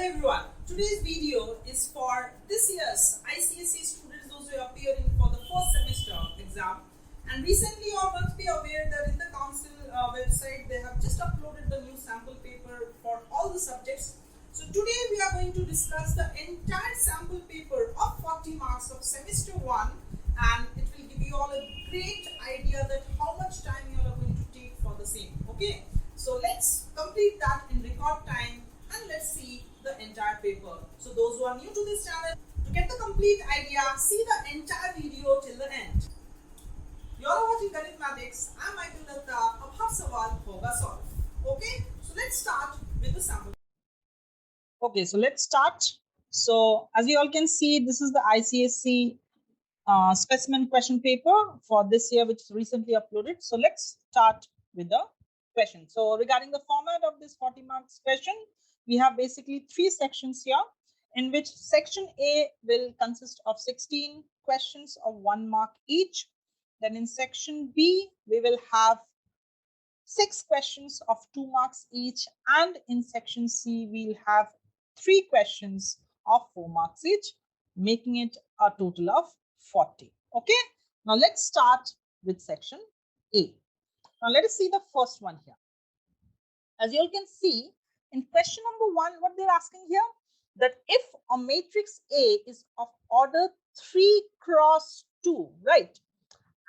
everyone, today's video is for this year's ICSE students, those who are appearing for the first semester exam. And recently you all must be aware that in the council website they have just uploaded the new sample paper for all the subjects. So today we are going to discuss the entire sample paper of 40 marks of semester 1, and it will give you all a great idea that how much time you are going to take for the same. Okay, so let's complete that in record time and let's see the entire paper. So those who are new to this channel, to get the complete idea, see the entire video till the end. You are watching GANITMATICS. I am Michael Datta. Ab har sawal hoga solve. Okay, so let's start with the sample. Okay, so let's start. So as you all can see, this is the ICSE specimen question paper for this year, which is recently uploaded. So let's start with the question. So regarding the format of this 40 marks question, we have basically 3 sections here, in which section A will consist of 16 questions of 1 mark each. Then in section B, we will have 6 questions of 2 marks each. And in section C, we'll have 3 questions of 4 marks each, making it a total of 40. Okay, now let's start with section A. Now let us see the first one here. As you all can see, in question number 1, what they're asking here, that if a matrix A is of order 3 cross 2, right?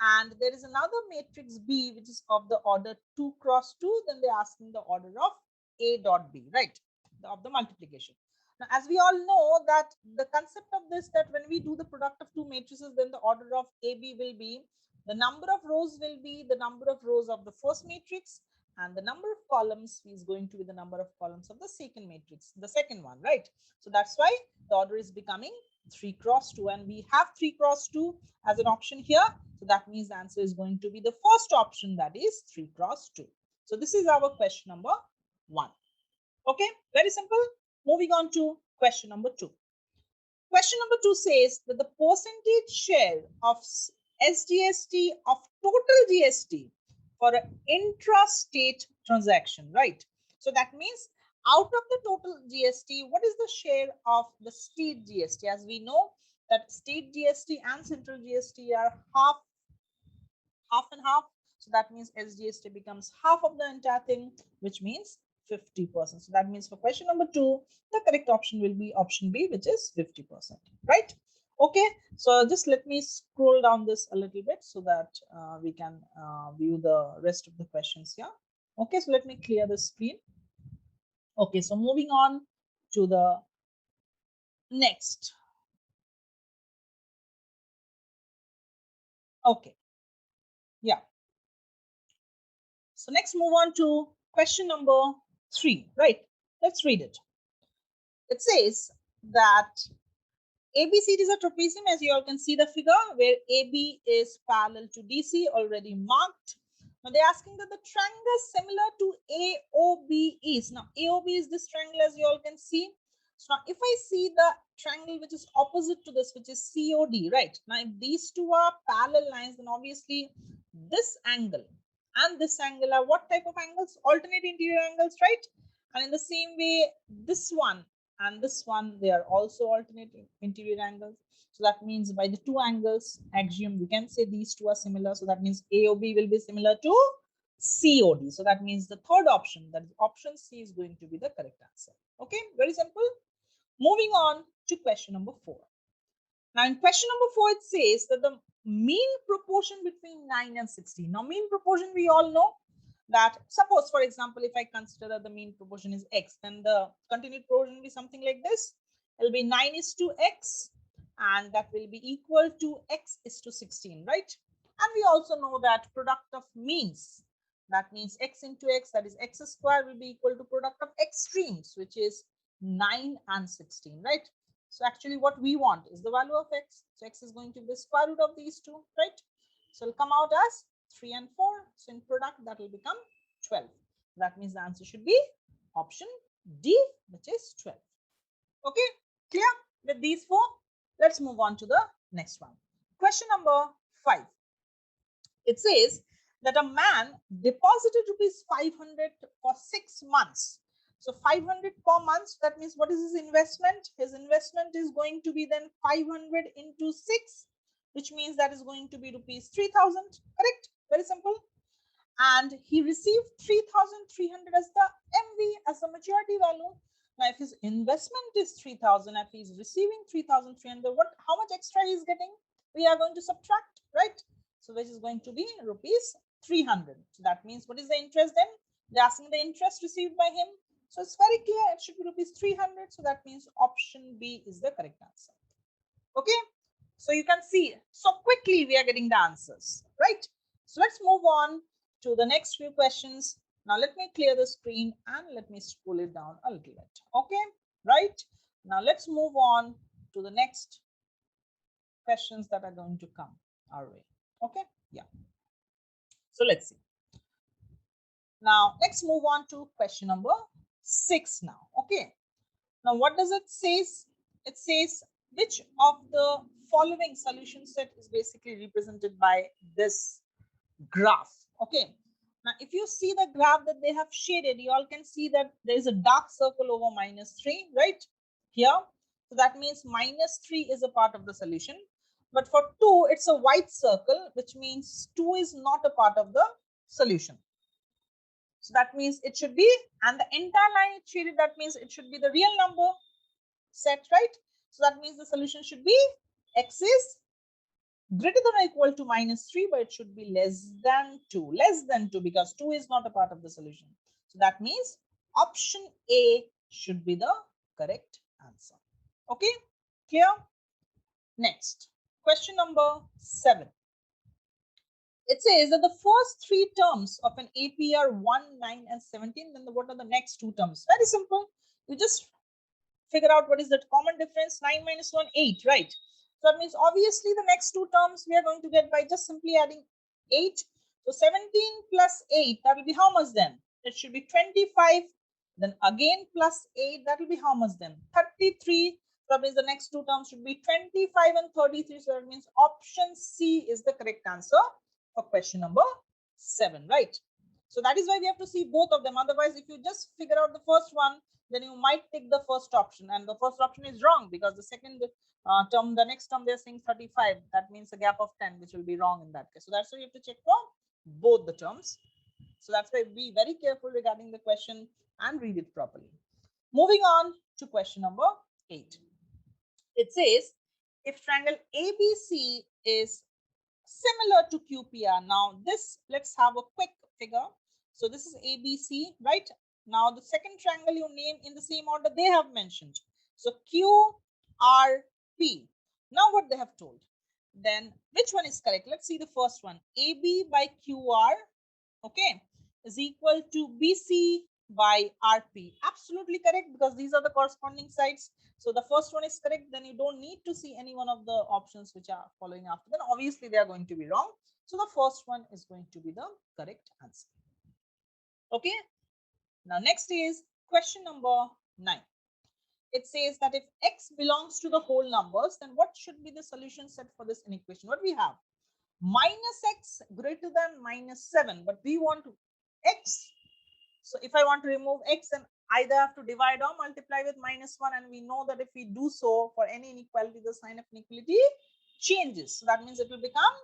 And there is another matrix B which is of the order 2 cross 2, then they're asking the order of A dot B, right? Of the multiplication. Now, as we all know that the concept of this, that when we do the product of 2 matrices, then the order of AB will be, the number of rows will be the number of rows of the first matrix, and the number of columns is going to be the number of columns of the second matrix, the second one, right? So that's why the order is becoming 3 cross 2, and we have 3 cross 2 as an option here. So that means the answer is going to be the first option, that is 3 cross 2. So this is our question number 1. Okay, very simple. Moving on to question number 2. Question number 2 says that the percentage share of SGST of total GST for an intra-state transaction, right? So that means out of the total GST, what is the share of the state GST? As we know that state GST and central GST are half and half. So that means SGST becomes half of the entire thing, which means 50%. So that means for question number 2, the correct option will be option B, which is 50%, right? Okay, so just let me scroll down this a little bit so that we can view the rest of the questions here. Okay, so let me clear the screen. Okay, so moving on to the next. Okay, yeah. So next move on to question number 3, right? Let's read it. It says that ABCD is a trapezium, as you all can see the figure, where AB is parallel to DC, already marked. Now they're asking that the triangle similar to AOB is. Now AOB is this triangle, as you all can see. So now if I see the triangle which is opposite to this, which is COD, right? Now if these two are parallel lines, then obviously this angle and this angle are what type of angles? Alternate interior angles, right? And in the same way, this one and this one, they are also alternate interior angles. So that means by the 2 angles axiom, we can say these two are similar. So that means AOB will be similar to COD. So that means the third option, that is option C, is going to be the correct answer. Okay, very simple. Moving on to question number 4. Now in question number 4, it says that the mean proportion between 9 and 16. Now mean proportion, we all know that, suppose for example, if I consider that the mean proportion is X, then the continued proportion will be something like this. It will be 9 is to X, and that will be equal to X is to 16, right? And we also know that product of means, that means X into X, that is X square, will be equal to product of extremes, which is 9 and 16, right? So actually what we want is the value of X. So X is going to be the square root of these two, right? So it'll come out as 3 and 4. So in product, that will become 12. That means the answer should be option D, which is 12. Okay, clear with these 4? Let's move on to the next one. Question number 5. It says that a man deposited rupees 500 for 6 months So 500 per month. That means what is his investment? His investment is going to be then 500 into 6, which means that is going to be rupees 3,000. Correct? Very simple. And he received 3,300 as the MV, as the maturity value. Now, if his investment is 3,000, if he's receiving 3,300, how much extra he's getting? We are going to subtract, right? So which is going to be rupees 300. So that means what is the interest then? They're asking the interest received by him. So it's very clear, it should be rupees 300. So that means option B is the correct answer. Okay. So you can see, so quickly we are getting the answers, right? So let's move on to the next few questions. Now let me clear the screen and let me scroll it down a little bit. Okay, right? Now let's move on to the next questions that are going to come our way. Okay, yeah. So let's see. Now let's move on to question number 6 now. Okay. Now what does it say? It says which of the following solution set is basically represented by this graph. Okay. Now, if you see the graph that they have shaded, you all can see that there is a dark circle over -3, right? Here. So that means -3 is a part of the solution. But for 2, it's a white circle, which means 2 is not a part of the solution. So that means it should be, and the entire line is shaded, that means it should be the real number set, right? So that means the solution should be x is greater than or equal to -3, but it should be less than 2. Less than 2 because 2 is not a part of the solution. So that means option A should be the correct answer. Okay, clear? Next, question number 7. It says that the first 3 terms of an AP are 1, 9, and 17. Then what are the next 2 terms? Very simple. You just figure out what is the common difference. 9 minus 1, 8, right? So that means obviously the next 2 terms we are going to get by just simply adding 8. So 17 plus 8, that will be how much then? It should be 25. Then again plus 8, that will be how much then? 33. So that means the next 2 terms should be 25 and 33. So that means option C is the correct answer for question number 7, right? So that is why we have to see both of them. Otherwise, if you just figure out the first one, then you might take the first option, and the first option is wrong because the second term, the next term, they're saying 35. That means a gap of 10, which will be wrong in that case. So that's why you have to check for both the terms. So that's why be very careful regarding the question and read it properly. Moving on to question number 8. It says if triangle ABC is similar to QPR. Now this, let's have a quick figure. So this is ABC, right? Now the second triangle you name in the same order they have mentioned. So QRP. Now what they have told. Then which one is correct? Let's see the first one. AB by QR, okay, is equal to BC by RP. Absolutely correct because these are the corresponding sides. So the first one is correct. Then you don't need to see any one of the options which are following after. Then obviously they are going to be wrong. So the first one is going to be the correct answer. Okay. Now next is question number 9. It says that if x belongs to the whole numbers, then what should be the solution set for this inequation? What we have? -x greater than -7, but we want x. So if I want to remove x, then either have to divide or multiply with -1, and we know that if we do so for any inequality, the sign of inequality changes. So that means it will become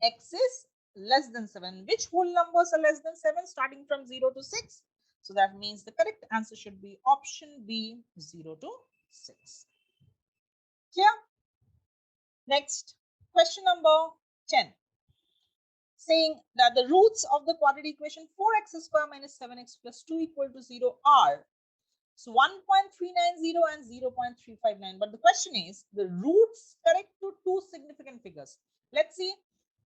x is less than 7. Which whole numbers are less than 7 starting from 0 to 6? So that means the correct answer should be option B, 0 to 6. Clear? Next, question number 10. Saying that the roots of the quadratic equation 4x square minus 7x plus 2 equal to 0 are so 1.390 and 0.359. But the question is the roots correct to 2 significant figures. Let's see.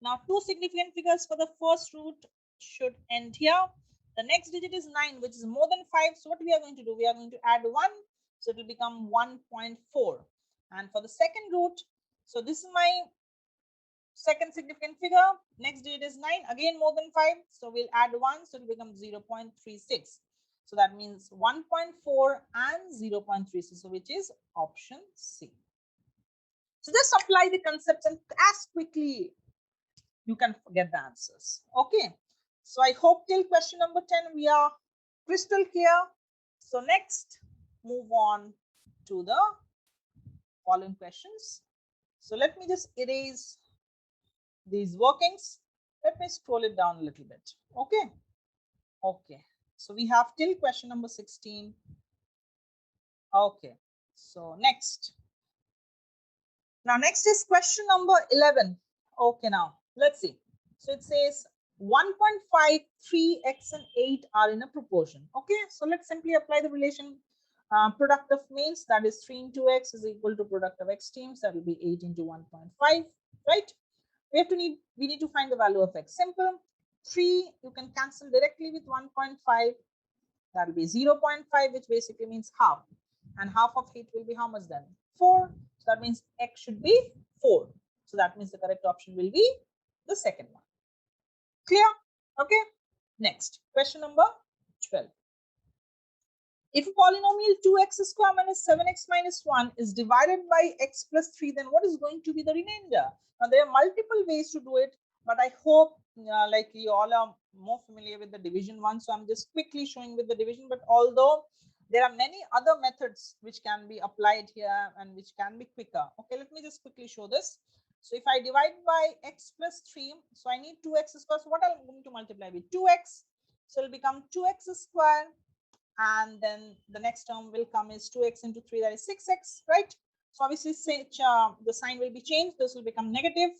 Now 2 significant figures for the first root should end here. The next digit is 9, which is more than 5. So what we are going to do? We are going to add 1. So it will become 1.4. And for the second root, so this is my second significant figure. Next digit is 9, again more than 5. So we'll add 1, so it will become 0.36. So that means 1.4 and 0.36, so which is option C. So just apply the concepts and as quickly you can get the answers. Okay. So I hope till question number 10 we are crystal clear. So next, move on to the following questions. So let me just erase these workings. Let me scroll it down a little bit. Okay. Okay. So we have till question number 16. Okay. So next. Now next is question number 11. Okay, now let's see. So it says 1.5, 3x and 8 are in a proportion. Okay, so let's simply apply the relation product of means, that is 3 into x is equal to product of extremes, that will be 8 into 1.5, right? We need to find the value of x. Simple. 3 you can cancel directly with 1.5, that will be 0.5, which basically means half. And half of 8 will be how much then? 4. So that means x should be 4. So that means the correct option will be the second one. Clear? Okay. Next, question number 12. If a polynomial 2x square minus 7x minus 1 is divided by x plus 3, then what is going to be the remainder? Now, there are multiple ways to do it, but I hope like you all are more familiar with the division one. So I'm just quickly showing with the division, but although there are many other methods which can be applied here and which can be quicker. Okay, let me just quickly show this. So if I divide by x plus 3, so I need 2x square. So what I'm going to multiply with 2x. So it'll become 2x square. And then the next term will come is 2x into 3, that is 6x, right? So obviously the sign will be changed. This will become negative.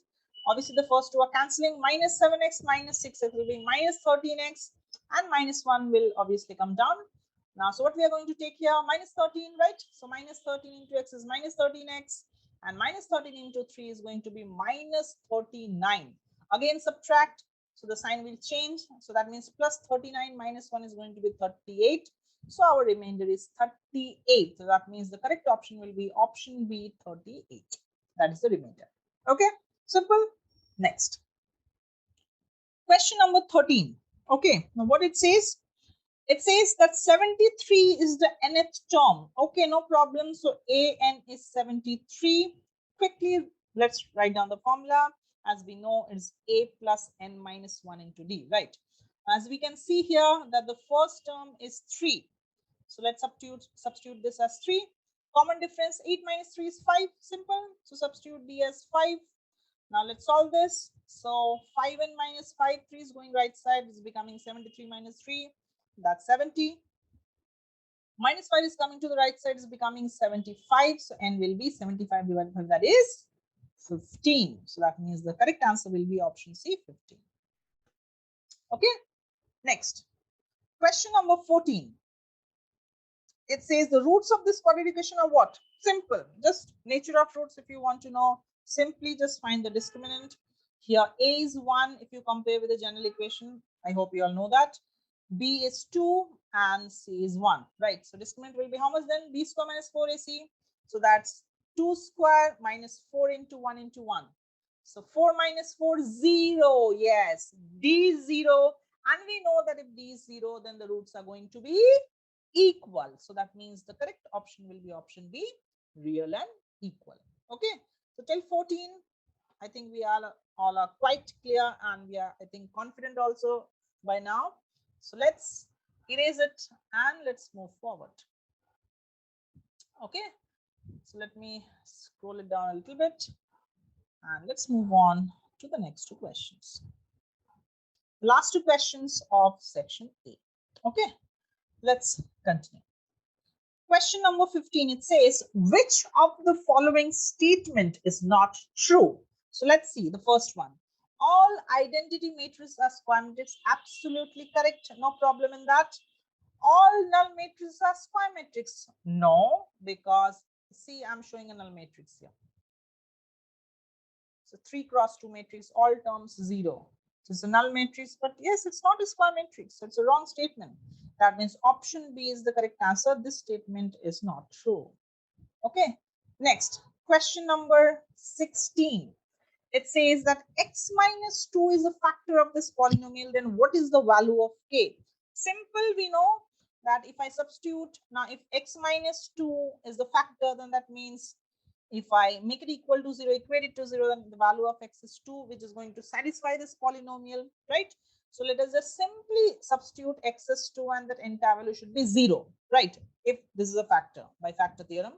Obviously the first two are cancelling. Minus 7x minus 6x will be minus 13x, and minus 1 will obviously come down. Now, so what we are going to take here, minus 13, right? So minus 13 into x is minus 13x, and minus 13 into 3 is going to be minus 39. Again, subtract. So the sign will change. So that means plus 39 minus 1 is going to be 38. So our remainder is 38. So that means the correct option will be option B, 38. That is the remainder. Okay, simple. Next. Question number 13. Okay, now what it says? It says that 73 is the nth term. Okay, no problem. So an is 73. Quickly, let's write down the formula. As we know, it's a plus n minus 1 into d, right? As we can see here that the first term is 3. So let's substitute this as 3. Common difference, 8 minus 3 is 5. Simple. So substitute d as 5. Now let's solve this. So 5n minus 5, 3 is going right side. It's becoming 73 minus 3. That's 70. Minus 5 is coming to the right side. Is becoming 75. So n will be 75 divided by that is 15. So that means the correct answer will be option C, 15. Okay. Next. Question number 14. It says the roots of this quadratic equation are what? Simple. Just nature of roots. If you want to know, simply just find the discriminant. Here a is 1 if you compare with the general equation. I hope you all know that. B is 2 and C is 1. Right. So discriminant will be how much then? B square minus 4AC. So that's 2 square minus 4 into 1 into 1. So 4 minus 4, 0. Yes. D is 0. And we know that if D is 0, then the roots are going to be equal. So that means the correct option will be option B, real and equal. Okay. So till 14, I think we all are quite clear, and we are, I think, confident also by now. So let's erase it and let's move forward. Okay. So let me scroll it down a little bit and let's move on to the next two questions. Last two questions of section A. Okay. Let's continue. Question number 15, it says, which of the following statement is not true? So let's see the first one. All identity matrices are square matrices. Absolutely correct. No problem in that. All null matrices are square matrices. No, because see, I'm showing a null matrix here. So 3 cross 2 matrix, all terms 0. So it's a null matrix, but yes, it's not a square matrix. So it's a wrong statement. That means option B is the correct answer. This statement is not true. Okay. Next, question number 16. It says that x minus 2 is a factor of this polynomial. Then what is the value of k? Simple, we know that if I substitute, now if x minus 2 is the factor, then that means if I make it equal to 0, equate it to 0, then the value of x is 2, which is going to satisfy this polynomial, right? So let us just simply substitute x as 2 and that entire value should be 0, right? If this is a factor by factor theorem.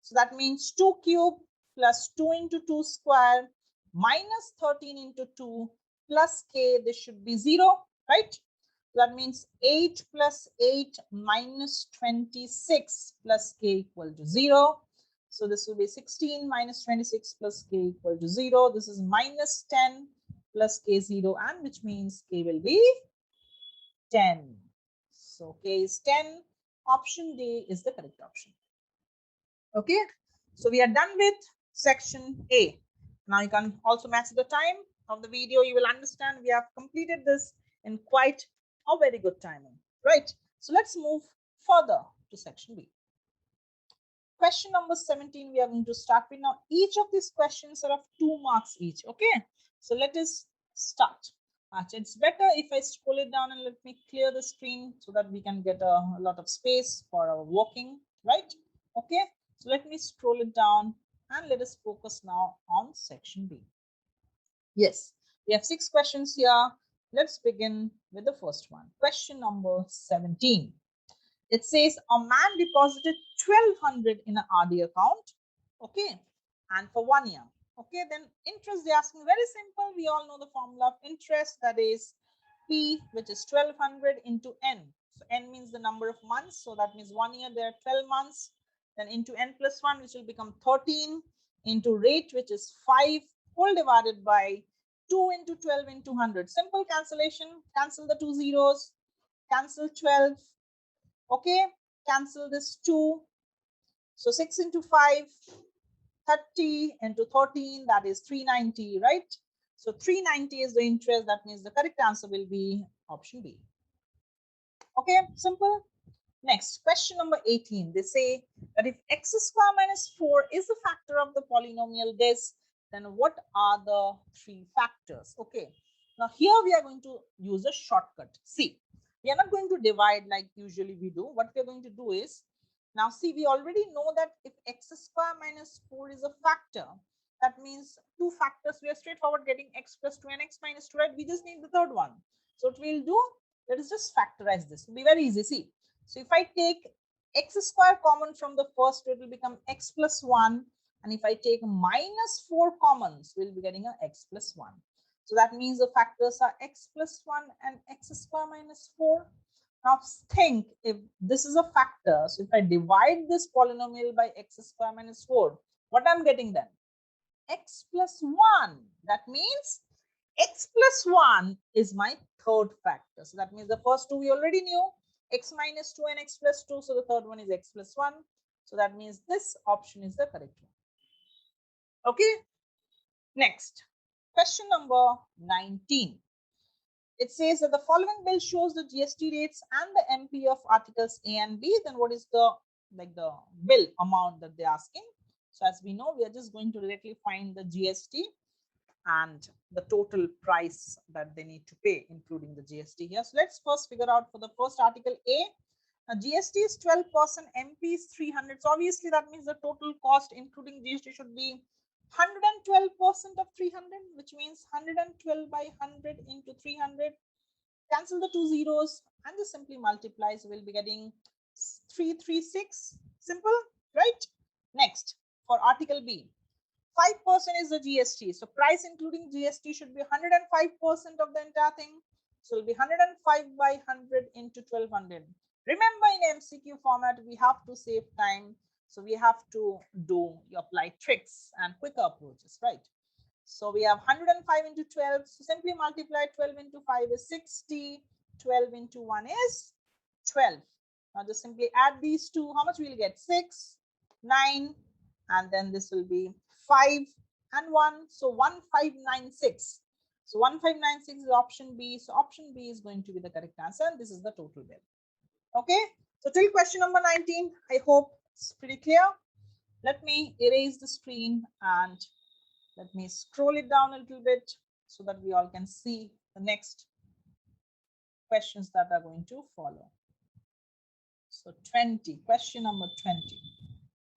So that means 2 cube plus 2 into 2 square minus 13 into 2 plus k, this should be 0, right? So that means 8 plus 8 minus 26 plus k equal to 0. So this will be 16 minus 26 plus k equal to 0. This is minus 10 plus k 0, and which means k will be 10. So k is 10. Option D is the correct option. Okay, so we are done with section A. Now you can also match the time of the video. You will understand we have completed this in quite a very good timing, right? So let's move further to section B. Question number 17 we are going to start with. Now each of these questions are of 2 marks each. Okay, so let us start. It's better if I scroll it down and let me clear the screen so that we can get a lot of space for our working, right? Okay, so let me scroll it down and let us focus now on section B. Yes, we have 6 questions here. Let's begin with the first one. Question number 17. It says a man deposited 1200 in an RD account, okay, and for 1 year. Okay, then interest they're asking, very simple. We all know the formula of interest, that is P, which is 1200 into N. So N means the number of months. So that means 1 year there are 12 months. Then into N plus 1, which will become 13, into rate, which is 5, whole divided by 2 into 12 into 100. Simple cancellation. Cancel the 2 zeros. Cancel 12. Okay, cancel this 2. So 6 into 5, 30 into 13, that is 390, right? So 390 is the interest. That means the correct answer will be option B. Okay, simple. Next, question number 18. They say that if x square minus 4 is the factor of the polynomial this, then what are the 3 factors? Okay, now here we are going to use a shortcut. See, we are not going to divide like usually we do. What we are going to do is, now see, we already know that if x square minus 4 is a factor, that means 2 factors. We are straightforward getting x plus 2 and x minus 2, right? We just need the third one. So what we'll do, let us just factorize this. It'll be very easy. See, so if I take x square common from the first, it will become x plus 1. And if I take minus 4 commons, we'll be getting a x plus 1. So that means the factors are x plus 1 and x square minus 4. Now think, if this is a factor, so if I divide this polynomial by x square minus 4, what I'm getting then? X plus 1. That means x plus 1 is my third factor. So that means the first 2 we already knew, x minus 2 and x plus 2. So the third one is x plus 1. So that means this option is the correct one. Okay. Next, question number 19. It says that the following bill shows the GST rates and the MP of articles A and B. Then what is the bill amount that they're asking? So as we know, we are just going to directly find the GST and the total price that they need to pay, including the GST here. So let's first figure out for the first article A. GST is 12%, MP is 300. So obviously that means the total cost including GST should be 112% of 300, which means 112 by 100 into 300. Cancel the 2 zeros and just simply multiply. So we'll be getting 336. Simple, right? Next, for article B, 5% is the GST. So price including GST should be 105% of the entire thing. So it'll be 105 by 100 into 1200. Remember, in MCQ format, we have to save time. So we have to apply tricks and quicker approaches, right? So we have 105 into 12. So simply multiply 12 into 5 is 60. 12 into 1 is 12. Now just simply add these two. How much we'll get? 6, 9, and then this will be 5 and 1. So 1596. So 1596 is option B. So option B is going to be the correct answer. And this is the total bill. Okay. So till question number 19, I hope it's pretty clear. Let me erase the screen and let me scroll it down a little bit so that we all can see the next questions that are going to follow. So 20, question number 20.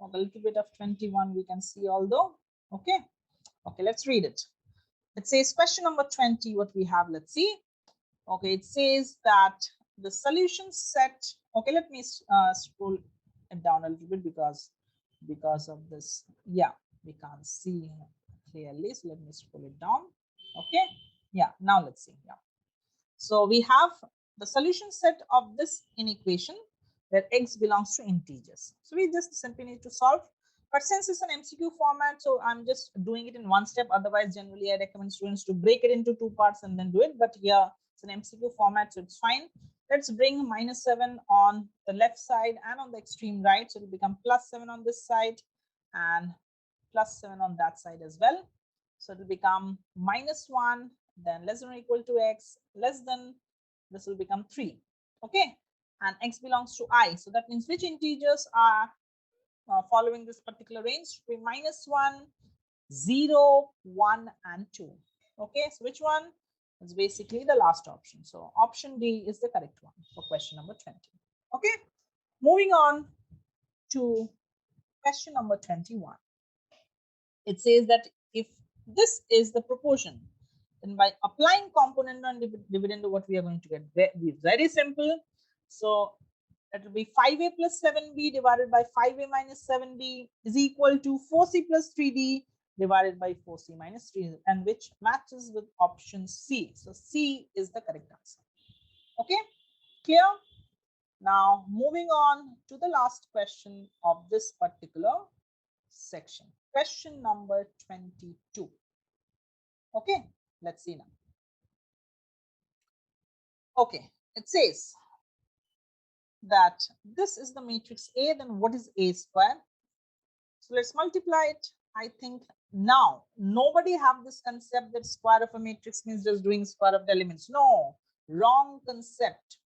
A little bit of 21 we can see although. Okay. Okay, let's read it. It says question number 20, what we have, let's see. Okay, it says that the solution set. Okay, let me scroll it down a little bit because of this. Yeah, we can't see clearly. So let me scroll it down. Okay. Yeah. Now let's see. Yeah. So we have the solution set of this inequation where x belongs to integers. So we just simply need to solve. But since it's an MCQ format, so I'm just doing it in one step. Otherwise, generally I recommend students to break it into two parts and then do it. But here it's an MCQ format, so it's fine. Let's bring -7 on the left side and on the extreme right. So it'll become +7 on this side and +7 on that side as well. So it will become -1, then less than or equal to x, less than, this will become 3. Okay, and x belongs to I. So that means which integers are following this particular range should be -1, 0, 1, and 2. Okay, so which one? It's basically the last option. So option D is the correct one for question number 20. Okay, moving on to question number 21. It says that if this is the proportion, then by applying component on dividend, what we are going to get very simple. So it will be 5a plus 7b divided by 5a minus 7b is equal to 4c plus 3d divided by 4c minus 3, and which matches with option C. So C is the correct answer. Okay, clear? Now moving on to the last question of this particular section, question number 22. Okay, let's see now. Okay, it says that this is the matrix A, then what is A square? So let's multiply it. I think now nobody have this concept that square of a matrix means just doing square of the elements. No, wrong concept,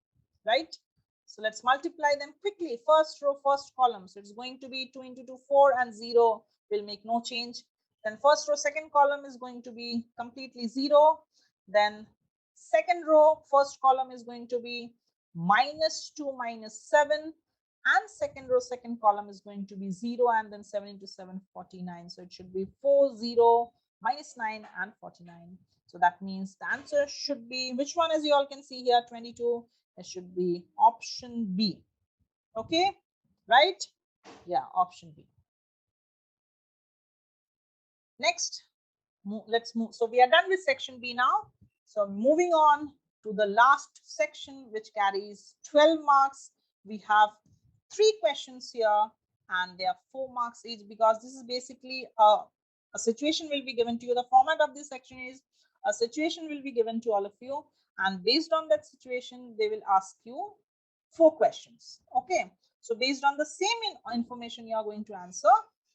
right? So let's multiply them quickly. First row, first column. So it's going to be 2 into 2, 4, and 0 will make no change. Then first row, second column is going to be completely 0. Then second row, first column is going to be -2, -7. And second row, second column is going to be 0, and then 7 into 7, 49. So it should be 4, 0, -9, and 49. So that means the answer should be, which one, as you all can see here, 22. It should be option B. Okay, right? Yeah, option B. Next, let's move. So we are done with section B now. So moving on to the last section, which carries 12 marks. We have 3 questions here, and they are 4 marks each, because this is basically a situation will be given to you. The format of this section is a situation will be given to all of you, and based on that situation, they will ask you 4 questions. Okay, so based on the same information, you are going to answer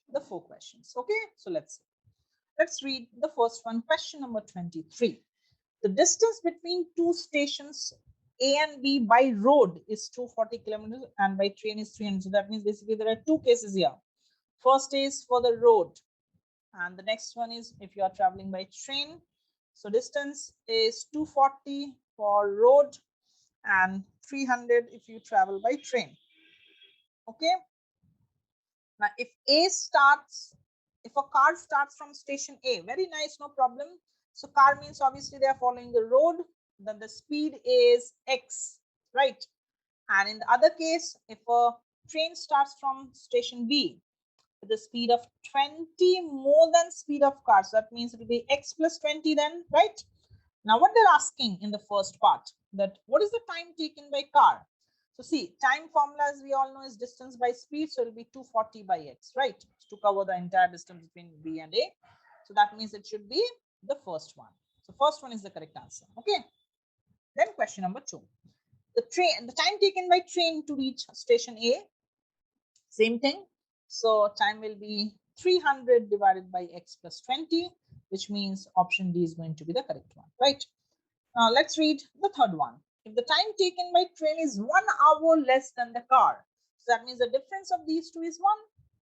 the 4 questions. Okay, so let's read the first one. Question number 23. The distance between 2 stations A and B by road is 240 kilometers and by train is 300. So that means basically there are 2 cases here. First is for the road, and the next one is if you are traveling by train. So distance is 240 for road and 300 if you travel by train. Okay. Now, if a car starts from station A, very nice, no problem. So car means obviously they are following the road, then the speed is X, right? And in the other case, if a train starts from station B with the speed of 20 more than speed of car, so that means it will be X plus 20 then, right? Now what they're asking in the first part, that what is the time taken by car? So see, time formula, as we all know, is distance by speed. So it will be 240 by x, right? To cover the entire distance between B and A. So that means it should be the first one. So first one is the correct answer. Okay. Then question number 2. The time taken by train to reach station A, same thing. So time will be 300 divided by x plus 20, which means option D is going to be the correct one, right? Now let's read the third one. If the time taken by train is 1 hour less than the car, so that means the difference of these two is 1.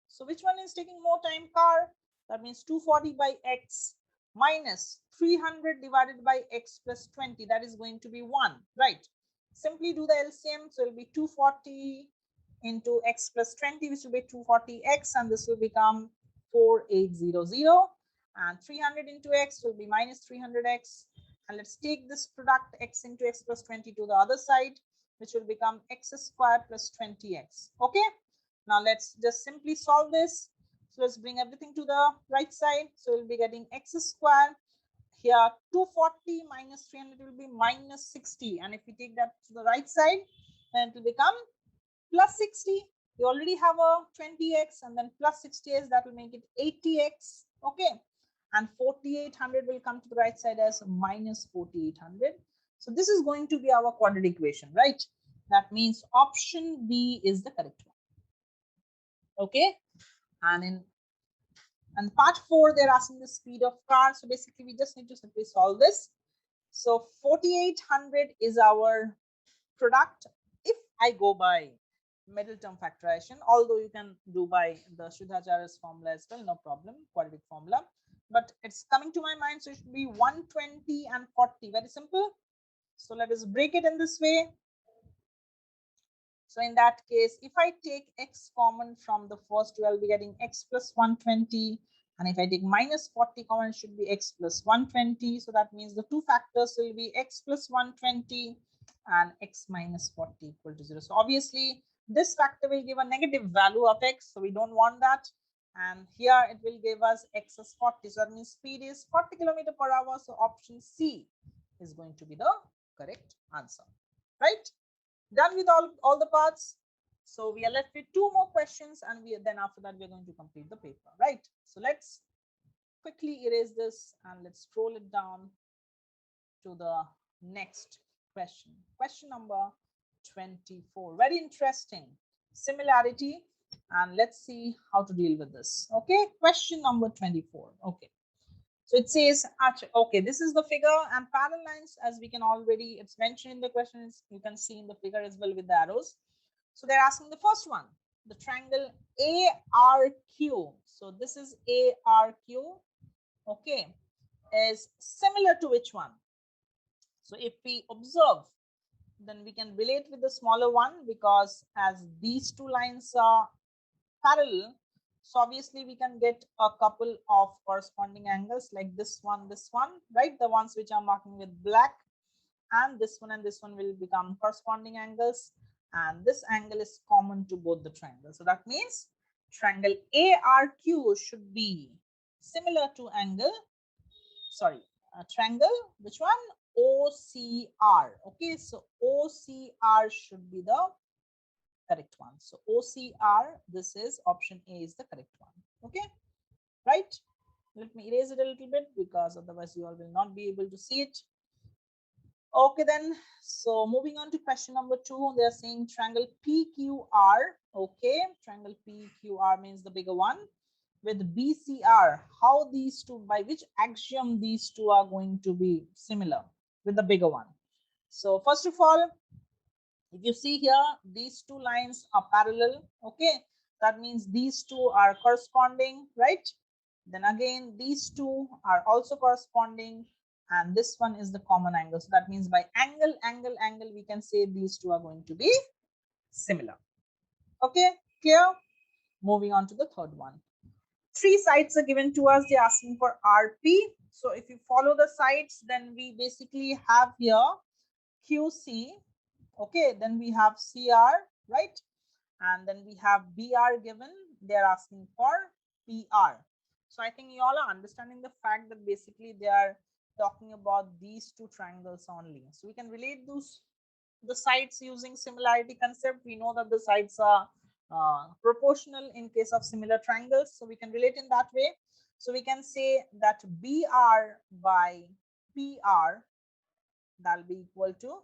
So which one is taking more time? Car. That means 240 by x minus 300 divided by x plus 20. That is going to be 1, right? Simply do the LCM. So it will be 240 into x plus 20, which will be 240x, and this will become 4800. And 300 into x will be minus 300x. And let's take this product x into x plus 20 to the other side, which will become x square plus 20x. Okay, now let's just simply solve this. So let's bring everything to the right side. So we'll be getting x square. Here 240 minus 300 will be minus 60, and if we take that to the right side, then it will become plus 60. We already have a 20x, and then plus 60x, that will make it 80x. Okay, and 4800 will come to the right side as minus 4800. So this is going to be our quadratic equation, right? That means option B is the correct one. Okay, and in part 4, they're asking the speed of car. So basically, we just need to simply solve this. So 4800 is our product. If I go by middle term factorization, although you can do by the Sridharacharya's formula as well, no problem, quadratic formula. But it's coming to my mind, so it should be 120 and 40. Very simple. So let us break it in this way. So in that case, if I take x common from the first, I'll be getting x plus 120. And if I take minus 40 common, it should be x plus 120. So that means the two factors will be x plus 120 and x minus 40 equal to 0. So obviously, this factor will give a negative value of x. So we don't want that. And here it will give us x as 40. So that means speed is 40 km per hour. So option C is going to be the correct answer, right? Done with all the parts. So we are left with 2 more questions, and then after that we're going to complete the paper, right? So let's quickly erase this and let's scroll it down to the next question. Question number 24. Very interesting. Similarity, and let's see how to deal with this. Okay, question number 24. Okay. So it says, okay, this is the figure, and parallel lines, as we can already, it's mentioned in the questions, you can see in the figure as well with the arrows. So they're asking the first one, the triangle ARQ. So this is ARQ, okay, is similar to which one? So if we observe, then we can relate with the smaller one, because as these two lines are parallel, so obviously we can get a couple of corresponding angles like this one, right? The ones which are marking with black, and this one will become corresponding angles, and this angle is common to both the triangles. So that means triangle ARQ should be similar to triangle, which one? OCR. Okay, so OCR should be the correct one. So OCR, this is option A is the correct one. Okay, right? Let me erase it a little bit, because otherwise you all will not be able to see it. Okay, then, so moving on to question number 2, they are saying triangle PQR. Okay, triangle PQR means the bigger one, with BCR. How these two, by which axiom these two are going to be similar with the bigger one? So first of all, if you see here, these two lines are parallel. Okay, that means these two are corresponding, right? Then again, these two are also corresponding, and this one is the common angle. So that means by angle, we can say these two are going to be similar. Okay, clear? Moving on to the third one. 3 sides are given to us. They're asking for RP. So if you follow the sides, then we basically have here QC. Okay, then we have CR, right? And then we have BR given. They're asking for PR. So I think you all are understanding the fact that basically they are talking about these two triangles only. So we can relate the sides using similarity concept. We know that the sides are proportional in case of similar triangles. So we can relate in that way. So we can say that BR by PR, that'll be equal to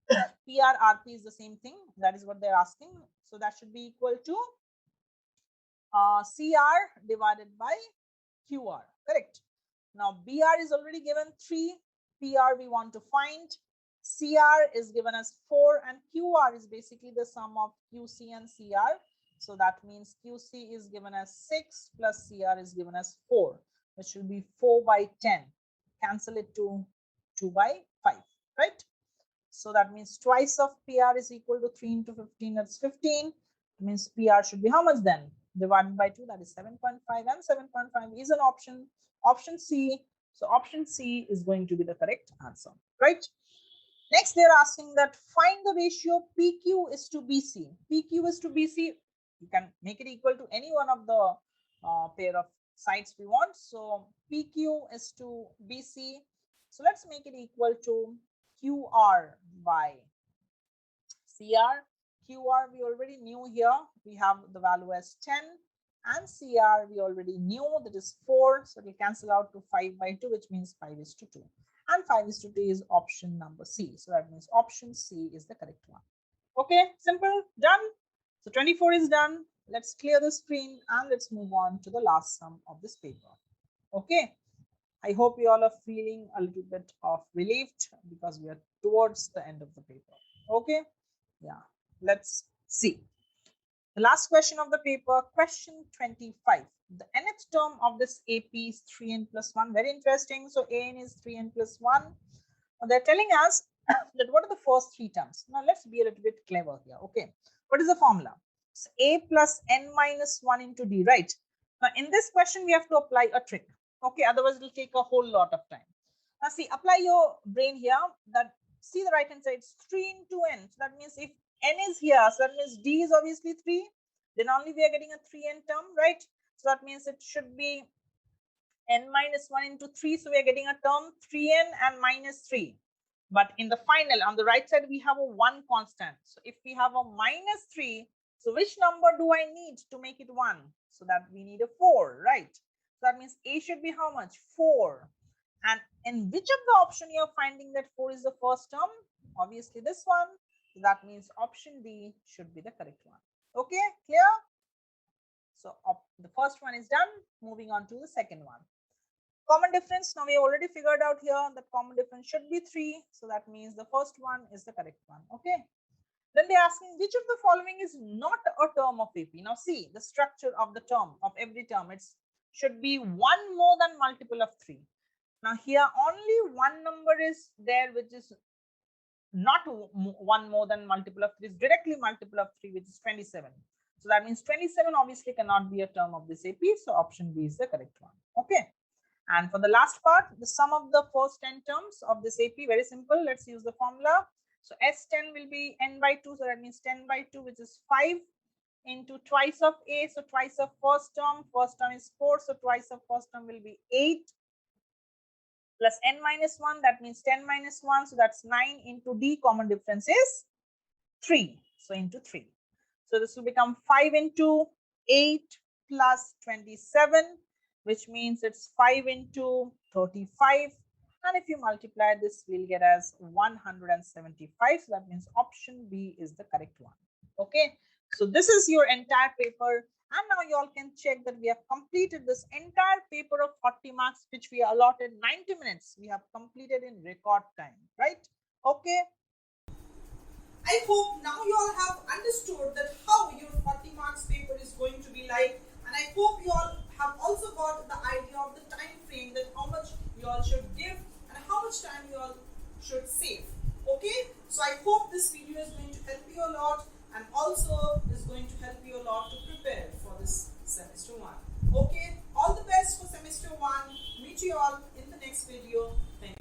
PR RP is the same thing. That is what they're asking. So that should be equal to CR divided by QR. Correct. Now BR is already given 3. PR we want to find. CR is given as 4, and QR is basically the sum of QC and CR. So that means QC is given as 6 plus CR is given as 4, which will be 4 by 10. Cancel it to 2 by 5, right? So that means twice of PR is equal to 3 into 15, that's 15. It means PR should be how much then? Divided by 2, that is 7.5, and 7.5 is an option. Option C So option C is going to be the correct answer, right? Next, they are asking that find the ratio PQ is to BC. PQ is to BC. You can make it equal to any one of the pair of sides we want. So PQ is to BC. So let's make it equal to QR by CR. QR we already knew here. We have the value as 10 and CR we already knew that is 4. So it will cancel out to 5 by 2, which means 5 is to 2. And 5 is to 2 is option number C. So that means option C is the correct one. Okay, simple, done. So 24 is done. Let's clear the screen and let's move on to the last sum of this paper. Okay, I hope you all are feeling a little bit of relieved because we are towards the end of the paper. Okay, yeah, let's see. The last question of the paper, question 25. The nth term of this AP is 3n plus 1. Very interesting. So an is 3n plus 1. Now they're telling us that what are the first 3 terms. Now let's be a little bit clever here. Okay, what is the formula? It's a plus n minus 1 into d, right? Now in this question we have to apply a trick. Okay, otherwise it will take a whole lot of time. Now see, apply your brain here. That see the right hand side, it's 3 into n. So that means if n is here, so that means d is obviously 3. Then only we are getting a 3n term, right? So that means it should be n minus 1 into 3. So we are getting a term 3n and minus 3. But in the final, on the right side, we have a 1 constant. So if we have a minus 3, so which number do I need to make it 1? So that we need a 4, right? So that means A should be how much? 4. And in which of the option you are finding that 4 is the first term? Obviously this one. So that means option D should be the correct one. Okay, clear? So the first one is done. Moving on to the second one. Common difference. Now we already figured out here that common difference should be 3. So that means the first one is the correct one. Okay. Then they're asking which of the following is not a term of AP. Now see the structure of the term of every term. It should be 1 more than multiple of 3. Now here only one number is there which is not 1 more than multiple of 3, is directly multiple of 3, which is 27. So that means 27 obviously cannot be a term of this AP. So option B is the correct one. Okay. And for the last part, the sum of the first 10 terms of this AP, very simple. Let's use the formula. So S10 will be n by 2. So that means 10 by 2, which is 5 into twice of A. So twice of first term. First term is 4. So twice of first term will be 8. Plus n minus 1, that means 10 minus 1. So that's 9 into D. Common difference is 3. So into 3. So this will become 5 into 8 plus 27, which means it's 5 into 35. And if you multiply this, we'll get as 175. So that means option B is the correct one. Okay. So this is your entire paper. And now you all can check that we have completed this entire paper of 40 marks, which we allotted 90 minutes. We have completed in record time, right? Okay. I hope now you all have understood that how your 40 marks paper is going to be like, and I hope you all have also got the idea